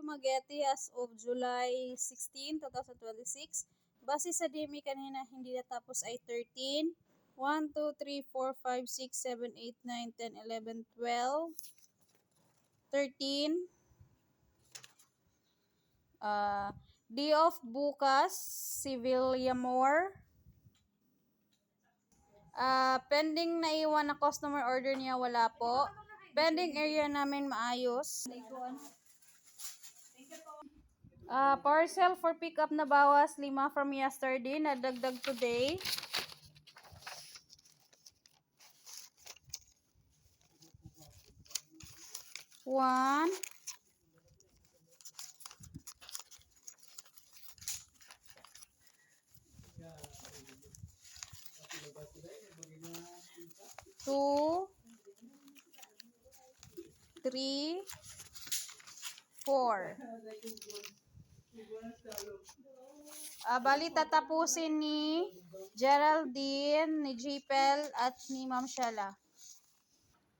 Dumaguete as of July 16, 2026. Base sa DME kanina, hindi natapos ay 13. 1, 2, 3, 4, 5, 6, 7, 8, 9, 10, 11, 12, 13. Day off bukas, si Villamor. Pending na iwan na customer order niya, wala po. Pending area namin maayos. Parcel for pickup na bawas 5 from yesterday, nadagdag today. One. Two. 3, 4. Bali tatapusin ni Geraldine, ni Jipel, at ni Ma'am Shella.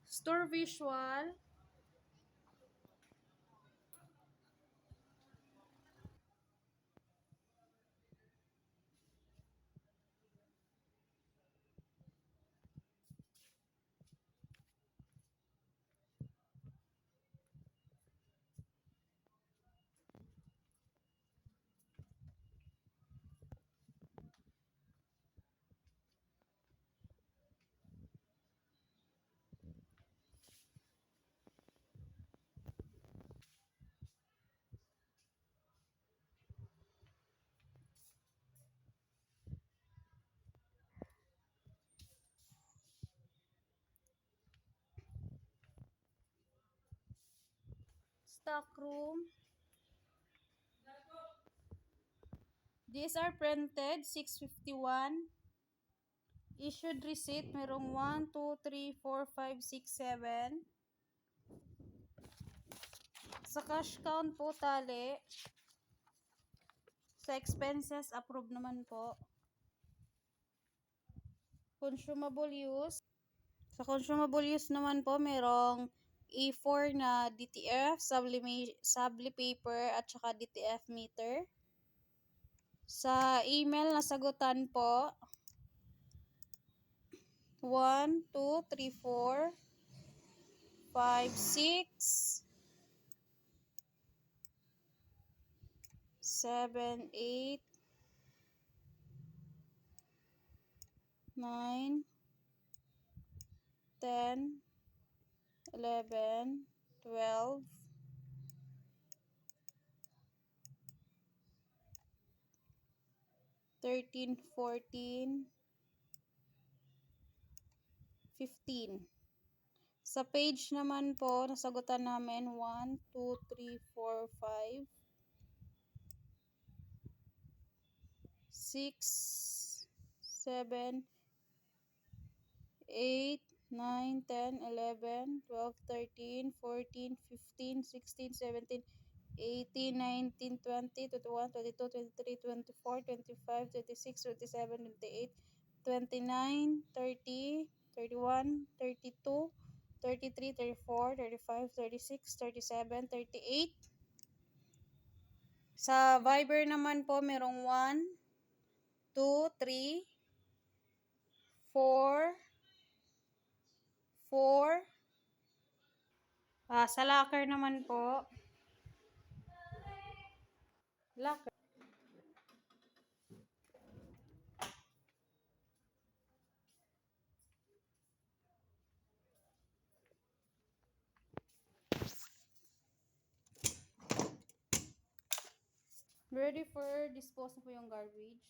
Store visual. Stock room. These are printed 651. Issued receipt merong 1, 2, 3, 4, 5, 6, 7. Sa cash count po tali. Sa expenses approved naman po. Consumable use. Sa consumable use naman po merong A4 na DTF, subli paper at saka DTF meter. Sa email na sagutan po 1, 2, 3, 4, 5, 6, 7, 8, 9, 10, 11, 12, 13, 14, 15. Sa page naman po, nasagutan namin 1, 2, 3, 4, 5, 6, 7, 8, 9, 10, 11, 12, 13, 14, 15, 16, 17, 18, 19, 20, 21, 22, 23, 24, 25, 26, 27, 28, 29, 30, 31, 32, 33, 34, 35, 36, 37, 38. Sa Viber naman po, merong 1, 2, 3, 4, 4. Sa locker naman po. Locker. Ready for dispose na po yung garbage.